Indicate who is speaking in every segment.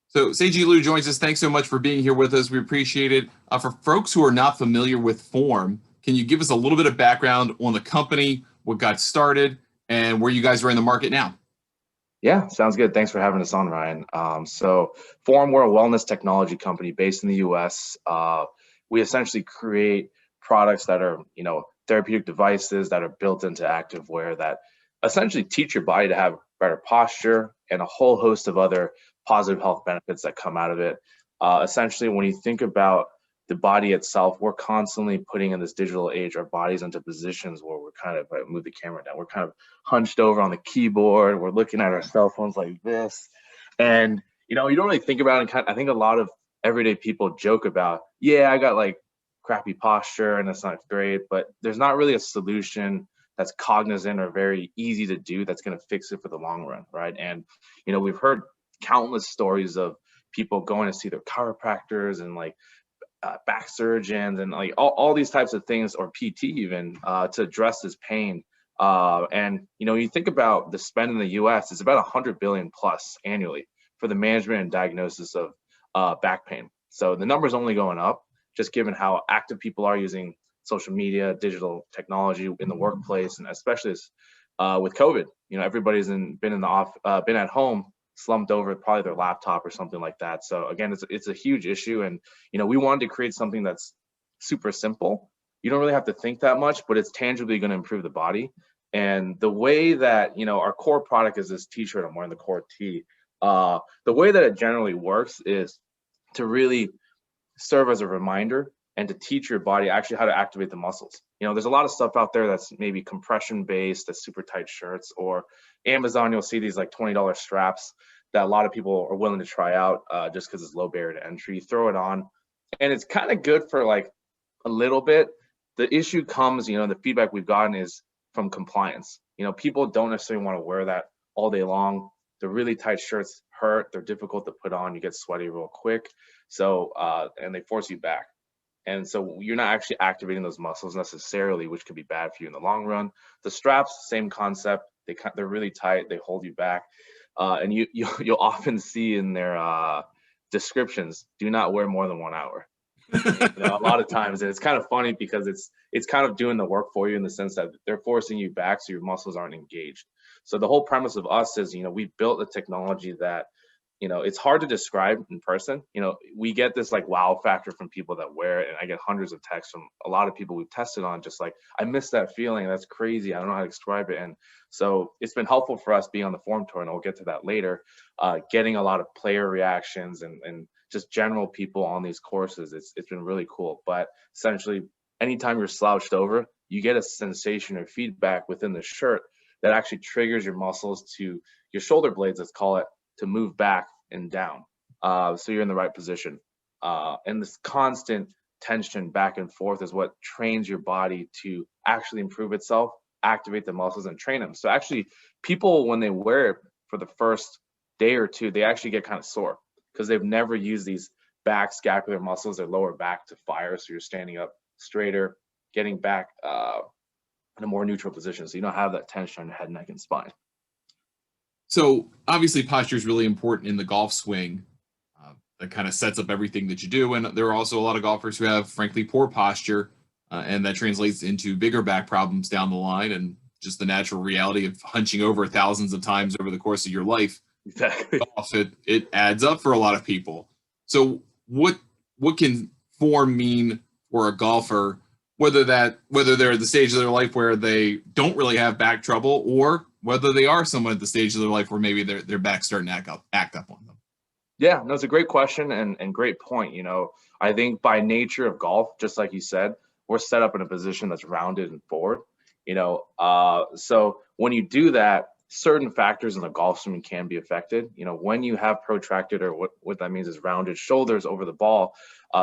Speaker 1: So Seiji Liu joins us. Thanks so much for being here with us. We appreciate it. For folks who are not familiar with Form, can you give us a little bit of background on the company, what got started, and where you guys are in the market now?
Speaker 2: Yeah, sounds good. Thanks for having us on, Ryan. Form, we're a wellness technology company based in the US. We essentially create products that are, therapeutic devices that are built into activewear that essentially teach your body to have better posture and a whole host of other positive health benefits that come out of it. Essentially, when you think about the body itself, we're constantly putting in this digital age our bodies into positions where we're kind of, move the camera down, we're kind of hunched over on the keyboard. We're looking at our cell phones like this. And, you don't really think about it. I think a lot of everyday people joke about, yeah, I got like crappy posture and it's not great, but there's not really a solution that's cognizant or very easy to do that's going to fix it for the long run, right? And, we've heard countless stories of people going to see their chiropractors and like back surgeons and like all these types of things, or PT even, to address this pain. And you think about the spend in the U.S. it's about 100 billion plus annually for the management and diagnosis of back pain. So the number's only going up, just given how active people are using social media, digital technology in the workplace, and especially with COVID. Everybody's been at home, slumped over probably their laptop or something like that. So again, it's a huge issue, and we wanted to create something that's super simple. You don't really have to think that much, but it's tangibly going to improve the body. And the way that our core product is this T-shirt I'm wearing, the core T. The way that it generally works is to really serve as a reminder and to teach your body actually how to activate the muscles. There's a lot of stuff out there that's maybe compression based, that's super tight shirts, or Amazon, you'll see these like $20 straps that a lot of people are willing to try out just because it's low barrier to entry. You throw it on, and it's kind of good for like a little bit. The issue comes, the feedback we've gotten is from compliance. People don't necessarily want to wear that all day long. The really tight shirts hurt. They're difficult to put on. You get sweaty real quick. So, and they force you back. And so you're not actually activating those muscles necessarily, which could be bad for you in the long run. The straps, same concept. They're really tight. They hold you back. And you'll often see in their descriptions, do not wear more than 1 hour. A lot of times, and it's kind of funny because it's kind of doing the work for you in the sense that they're forcing you back so your muscles aren't engaged. So the whole premise of us is, we built a technology that, it's hard to describe in person. We get this like wow factor from people that wear it, and I get hundreds of texts from a lot of people we've tested on, just like, I miss that feeling. That's crazy. I don't know how to describe it. And so it's been helpful for us being on the Forme Tour, and we'll get to that later, getting a lot of player reactions and just general people on these courses. It's been really cool. But essentially, anytime you're slouched over, you get a sensation or feedback within the shirt that actually triggers your muscles to your shoulder blades, let's call it, to move back and down. So you're in the right position. And this constant tension back and forth is what trains your body to actually improve itself, activate the muscles, and train them. So actually, people, when they wear it for the first day or two, they actually get kind of sore because they've never used these back scapular muscles, their lower back, to fire. So you're standing up straighter, getting back in a more neutral position. So you don't have that tension on your head, neck, and spine.
Speaker 1: So obviously posture is really important in the golf swing. That kind of sets up everything that you do. And there are also a lot of golfers who have, frankly, poor posture, and that translates into bigger back problems down the line, and just the natural reality of hunching over thousands of times over the course of your life.
Speaker 2: Exactly.
Speaker 1: It adds up for a lot of people. So what can form mean for a golfer, whether they're at the stage of their life where they don't really have back trouble, or whether they are someone at the stage of their life where maybe their back's starting to act up on them?
Speaker 2: Yeah, no, it's a great question and great point. I think by nature of golf, just like you said, we're set up in a position that's rounded and forward. So when you do that, certain factors in the golf swing can be affected. When you have protracted, or what that means is rounded shoulders over the ball,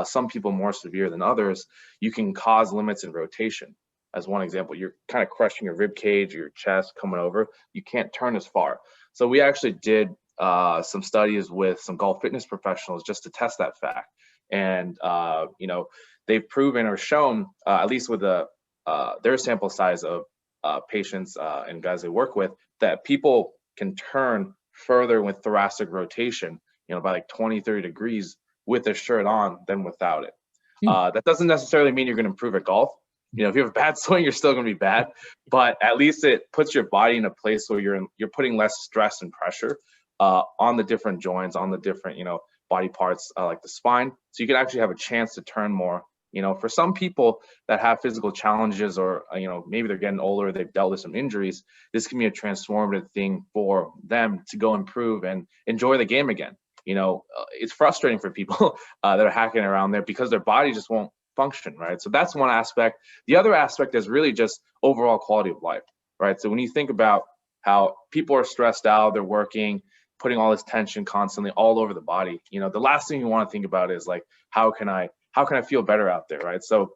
Speaker 2: some people more severe than others, you can cause limits in rotation. As one example, you're kind of crushing your rib cage, your chest coming over. You can't turn as far. So we actually did some studies with some golf fitness professionals just to test that fact. And, they've proven or shown, at least with their sample size of patients and guys they work with, that people can turn further with thoracic rotation by like 20, 30 degrees with a shirt on than without it.
Speaker 1: Hmm.
Speaker 2: That doesn't necessarily mean you're going to improve at golf. If you have a bad swing, you're still going to be bad, but at least it puts your body in a place where you're putting less stress and pressure on the different joints, on the different, body parts like the spine. So you can actually have a chance to turn more. For some people that have physical challenges or, maybe they're getting older, they've dealt with some injuries, this can be a transformative thing for them to go improve and enjoy the game again. It's frustrating for people that are hacking around there because their body just won't function, right? So that's one aspect. The other aspect is really just overall quality of life, right? So when you think about how people are stressed out, they're working, putting all this tension constantly all over the body, the last thing you want to think about is like, how can I feel better out there, right? So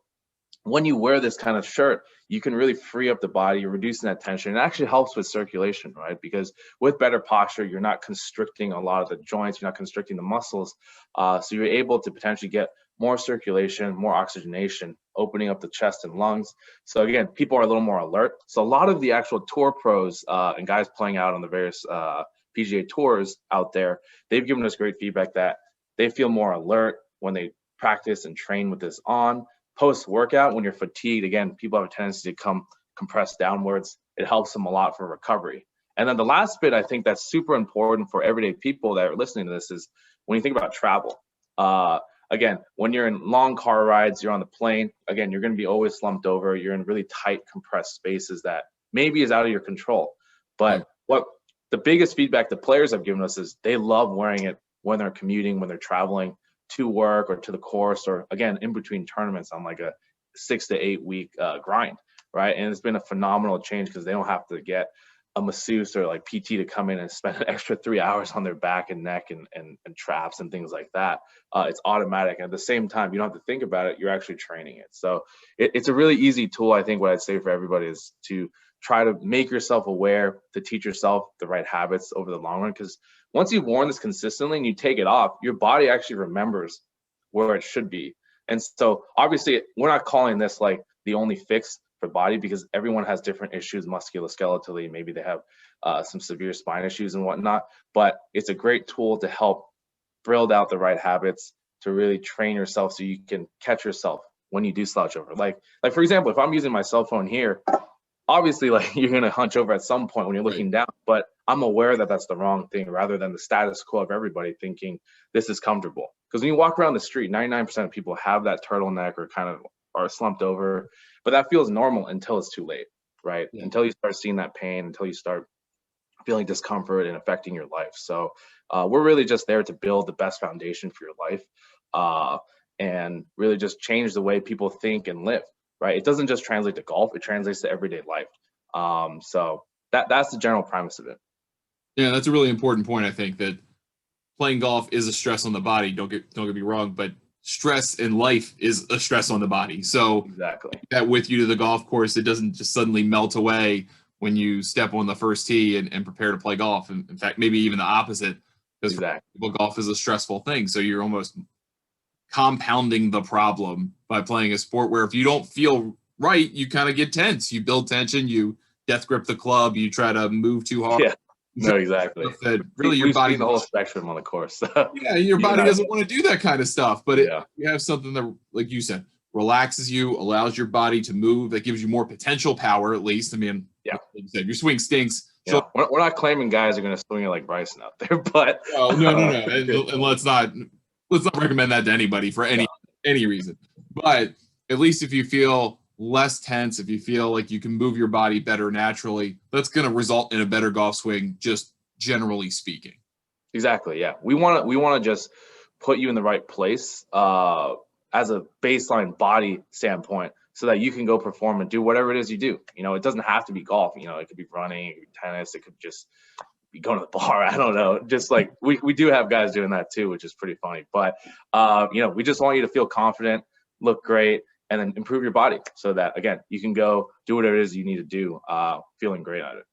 Speaker 2: when you wear this kind of shirt, you can really free up the body, you're reducing that tension. It actually helps with circulation, right? Because with better posture, you're not constricting a lot of the joints, you're not constricting the muscles. So you're able to potentially get more circulation, more oxygenation, opening up the chest and lungs. So again, people are a little more alert. So a lot of the actual tour pros and guys playing out on the various PGA tours out there, they've given us great feedback that they feel more alert when they practice and train with this on. Post-workout, when you're fatigued, again, people have a tendency to come compressed downwards. It helps them a lot for recovery. And then the last bit I think that's super important for everyday people that are listening to this is when you think about travel. Again, when you're in long car rides, you're on the plane, again, you're going to be always slumped over. You're in really tight, compressed spaces that maybe is out of your control. But what the biggest feedback the players have given us is they love wearing it when they're commuting, when they're traveling to work or to the course, or again, in between tournaments on like a 6 to 8 week grind, right? And it's been a phenomenal change because they don't have to get a masseuse or like PT to come in and spend an extra 3 hours on their back and neck and traps and things like that. It's automatic. And at the same time, you don't have to think about it. You're actually training it. So it's a really easy tool. I think what I'd say for everybody is to try to make yourself aware, to teach yourself the right habits over the long run. Because once you've worn this consistently and you take it off, your body actually remembers where it should be. And so obviously we're not calling this like the only fix for body because everyone has different issues musculoskeletally. Maybe they have some severe spine issues and whatnot, but it's a great tool to help build out the right habits to really train yourself so you can catch yourself when you do slouch over. Like for example, if I'm using my cell phone here, obviously like you're going to hunch over at some point when you're looking down, but I'm aware that that's the wrong thing rather than the status quo of everybody thinking this is comfortable. Because when you walk around the street, 99% of people have that turtleneck or kind of are slumped over, but that feels normal until it's too late, right? Yeah. Until you start seeing that pain, until you start feeling discomfort and affecting your life. So we're really just there to build the best foundation for your life and really just change the way people think and live. Right, it doesn't just translate to golf; it translates to everyday life. So that's the general premise of it.
Speaker 1: Yeah, that's a really important point. I think that playing golf is a stress on the body. Don't get me wrong, but stress in life is a stress on the body. So
Speaker 2: exactly
Speaker 1: that with you to the golf course, it doesn't just suddenly melt away when you step on the first tee and prepare to play golf. And in fact, maybe even the opposite, because for people, golf is a stressful thing. So you're almost compounding the problem by playing a sport where if you don't feel right, you kind of get tense. You build tension, you death grip the club, you try to move too hard.
Speaker 2: Yeah, no, exactly.
Speaker 1: Really, your body,
Speaker 2: the whole spectrum on the course.
Speaker 1: Yeah, your body doesn't want to do that kind of stuff. But you have something that, like you said, relaxes you, allows your body to move, that gives you more potential power, at least. I mean, like you said, your swing stinks.
Speaker 2: Yeah. We're not claiming guys are going to swing it like Bryson out there, but
Speaker 1: no. And let's not recommend that to anybody for any reason. But at least if you feel less tense, if you feel like you can move your body better naturally, that's going to result in a better golf swing, just generally speaking.
Speaker 2: Exactly. Yeah. We want to just put you in the right place as a baseline body standpoint so that you can go perform and do whatever it is you do. It doesn't have to be golf. It could be running, it could be tennis, it could just be going to the bar. I don't know. Just like we do have guys doing that too, which is pretty funny. But we just want you to feel confident, look great, and then improve your body so that again you can go do whatever it is you need to do, feeling great at it.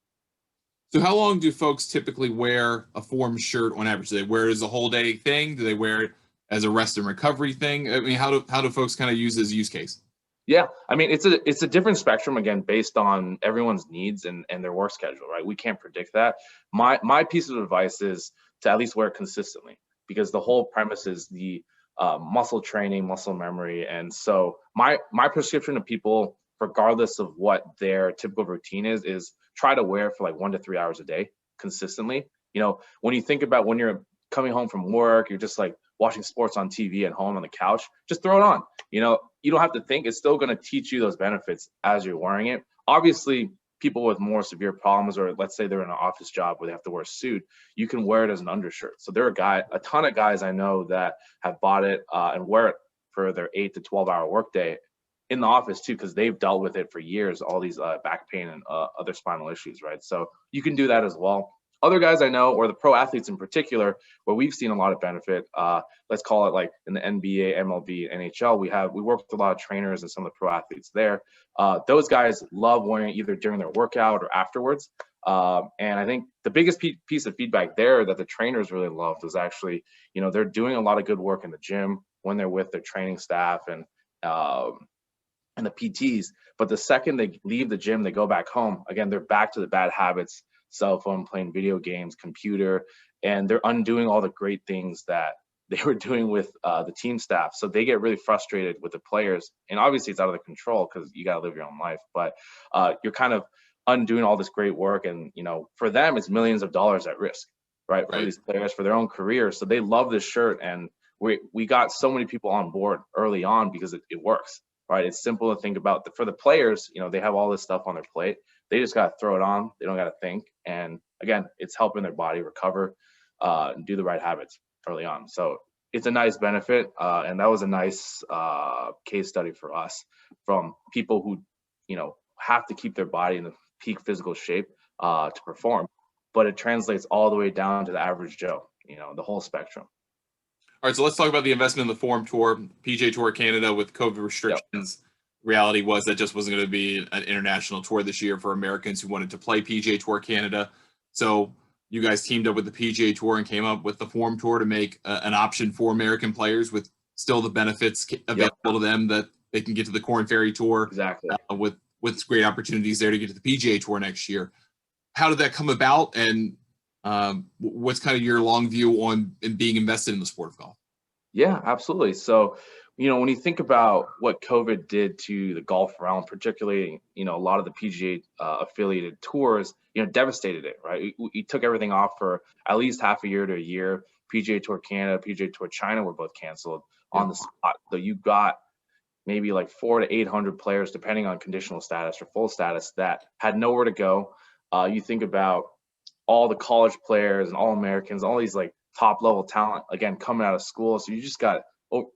Speaker 1: So how long do folks typically wear a Forme shirt on average? Do they wear it as a whole day thing? Do they wear it as a rest and recovery thing? I mean, how do folks kind of use this use case?
Speaker 2: Yeah, I mean, it's a different spectrum, again, based on everyone's needs and their work schedule, right? We can't predict that. My piece of advice is to at least wear it consistently. because the whole premise is the muscle training, muscle memory. And so my prescription to people, regardless of what their typical routine is try to wear for like 1 to 3 hours a day consistently. When you think about when you're coming home from work, you're just like watching sports on TV at home on the couch, just throw it on. You don't have to think. It's still going to teach you those benefits as you're wearing it. Obviously, people with more severe problems, or let's say they're in an office job where they have to wear a suit, you can wear it as an undershirt. So there are a ton of guys I know that have bought it and wear it for their 8 to 12-hour workday in the office too, because they've dealt with it for years, all these back pain and other spinal issues, right? So you can do that as well. Other guys I know, or the pro athletes in particular, where we've seen a lot of benefit, let's call it like in the NBA, MLB, NHL, we work with a lot of trainers and some of the pro athletes there. Those guys love wearing it either during their workout or afterwards. And I think the biggest piece of feedback there that the trainers really loved was actually, they're doing a lot of good work in the gym when they're with their training staff and the PTs. But the second they leave the gym, they go back home, again, they're back to the bad habits, cell phone, playing video games, computer, and they're undoing all the great things that they were doing with the team staff. So they get really frustrated with the players. And obviously it's out of their control because you got to live your own life. But you're kind of undoing all this great work. And, for them, it's millions of dollars at risk, right? For these players, for their own career. So they love this shirt. And we got so many people on board early on because it works, right? It's simple to think about. For the players, they have all this stuff on their plate. They just got to throw it on. They don't got to think. And again, it's helping their body recover and do the right habits early on. So it's a nice benefit. And that was a nice case study for us from people who, have to keep their body in the peak physical shape to perform. But it translates all the way down to the average Joe, the whole spectrum.
Speaker 1: All right, so let's talk about the investment in the Forme Tour, PGA Tour Canada with COVID restrictions. Yep. Reality was that just wasn't going to be an international tour this year for Americans who wanted to play PGA Tour Canada. So you guys teamed up with the PGA Tour and came up with the Forme Tour to make an option for American players with still the benefits available to them, that they can get to the Corn Ferry Tour with great opportunities there to get to the PGA Tour next year. How did that come about, and what's kind of your long view on being invested in the sport of golf?
Speaker 2: Yeah, absolutely. So, when you think about what COVID did to the golf realm, particularly, a lot of the PGA affiliated tours, devastated it, right? We took everything off for at least half a year to a year. PGA Tour Canada, PGA Tour China were both canceled on the spot. So you got maybe like 400 to 800 players, depending on conditional status or full status, that had nowhere to go. You think about all the college players and all Americans, all these like top level talent, again, coming out of school. So you just got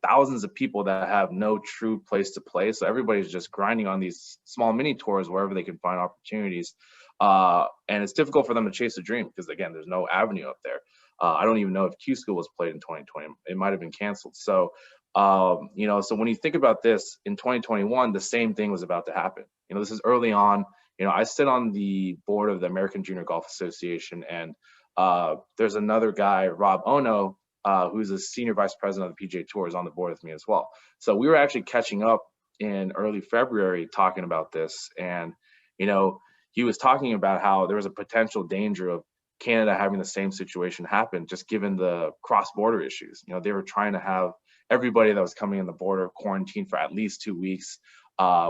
Speaker 2: thousands of people that have no true place to play. So everybody's just grinding on these small mini tours wherever they can find opportunities. And it's difficult for them to chase a dream because, again, there's no avenue up there. I don't even know if Q School was played in 2020. It might have been canceled. So, so when you think about this in 2021, the same thing was about to happen. This is early on. I sit on the board of the American Junior Golf Association, and there's another guy, Rob Ono, who's a senior vice president of the PGA Tour, is on the board with me as well. So we were actually catching up in early February talking about this. And, he was talking about how there was a potential danger of Canada having the same situation happen, just given the cross-border issues. They were trying to have everybody that was coming in the border quarantined for at least 2 weeks,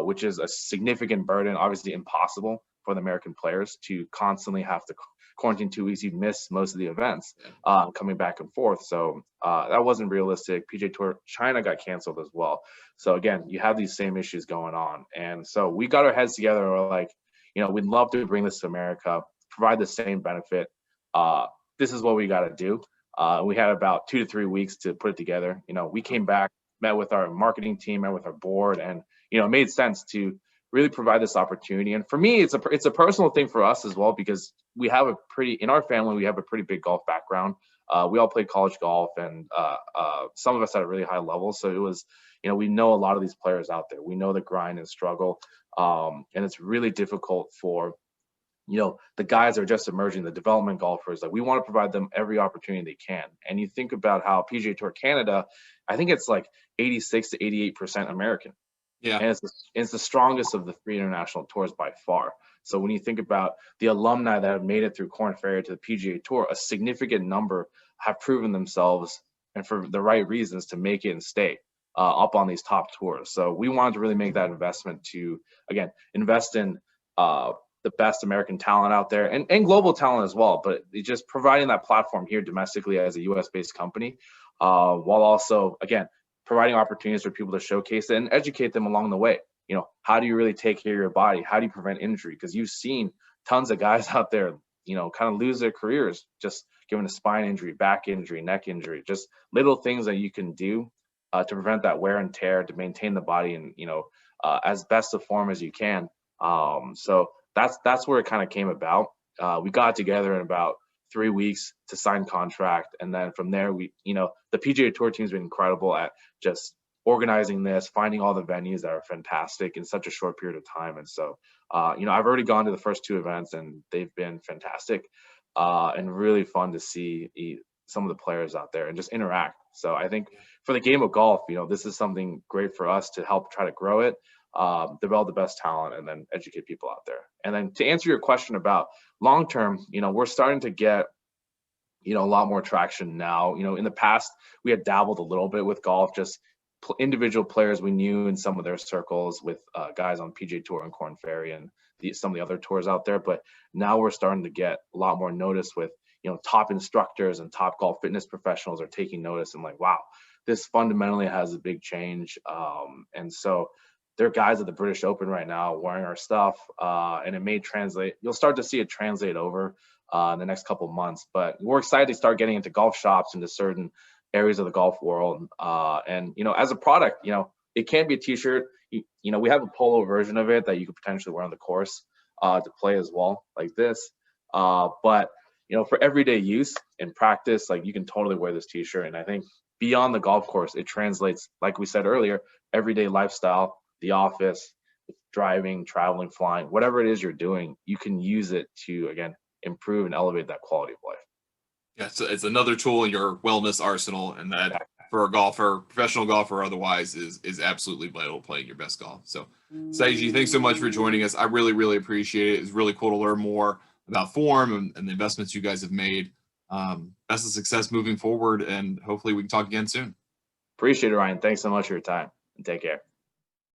Speaker 2: which is a significant burden, obviously impossible for the American players to constantly have to quarantine 2 weeks. You'd miss most of the events coming back and forth. So that wasn't realistic. PGA Tour China got canceled as well. So again, you have these same issues going on. And so we got our heads together and we're like, we'd love to bring this to America, provide the same benefit. This is what we got to do. We had about 2 to 3 weeks to put it together. We came back, met with our marketing team, met with our board, and, it made sense to really provide this opportunity. And for me, it's a personal thing for us as well, because we have in our family, we have a pretty big golf background. We all played college golf, and some of us at a really high level. So it was, we know a lot of these players out there. We know the grind and struggle. And it's really difficult for, the guys that are just emerging, the development golfers. Like, we want to provide them every opportunity they can. And you think about how PGA Tour Canada, I think it's like 86 to 88% American.
Speaker 1: Yeah.
Speaker 2: And it's the strongest of the 3 international tours by far. So when you think about the alumni that have made it through Corn Ferry to the PGA Tour, a significant number have proven themselves and for the right reasons to make it and stay up on these top tours. So we wanted to really make that investment to, again, invest in the best American talent out there and global talent as well, but just providing that platform here domestically as a US based company, while also, again, providing opportunities for people to showcase it and educate them along the way. You know, how do you really take care of your body? How do you prevent injury? Because you've seen tons of guys out there, you know, kind of lose their careers just given a spine injury, back injury, neck injury, just little things that you can do to prevent that wear and tear, to maintain the body in, you know, as best of form as you can. So that's where it kind of came about. We got together in about 3 weeks to sign contract, and then from there, we, you know, the PGA Tour team's been incredible at just organizing this, finding all the venues that are fantastic in such a short period of time. And so, you know, I've already gone to the first 2 events, and they've been fantastic and really fun to see some of the players out there and just interact. So I think for the game of golf, you know, this is something great for us to help try to grow it, develop the best talent, and then educate people out there. And then to answer your question about long term, you know, we're starting to get, you know, a lot more traction now. You know, in the past, we had dabbled a little bit with golf, just individual players we knew in some of their circles with guys on PGA Tour and Korn Ferry and some of the other tours out there. But now we're starting to get a lot more notice with, you know, top instructors and top golf fitness professionals are taking notice and like, wow, this fundamentally has a big change. And so there are guys at the British Open right now wearing our stuff, and it may translate. You'll start to see it translate over in the next couple of months. But we're excited to start getting into golf shops, into certain areas of the golf world. And, you know, as a product, you know, it can be a t-shirt. You know, we have a polo version of it that you could potentially wear on the course to play as well, like this. But, you know, for everyday use and practice, like you can totally wear this t-shirt. And I think beyond the golf course, it translates, like we said earlier, everyday lifestyle, the office, driving, traveling, flying, whatever it is you're doing, you can use it to, again, improve and elevate that quality of life.
Speaker 1: Yeah, so it's another tool in your wellness arsenal, and that for a golfer, professional golfer or otherwise, is absolutely vital playing your best golf. So, Seiji, thanks so much for joining us. I really, really appreciate it. It's really cool to learn more about Forme and the investments you guys have made. Best of success moving forward, and hopefully we can talk again soon.
Speaker 2: Appreciate it, Ryan. Thanks so much for your time, and take care.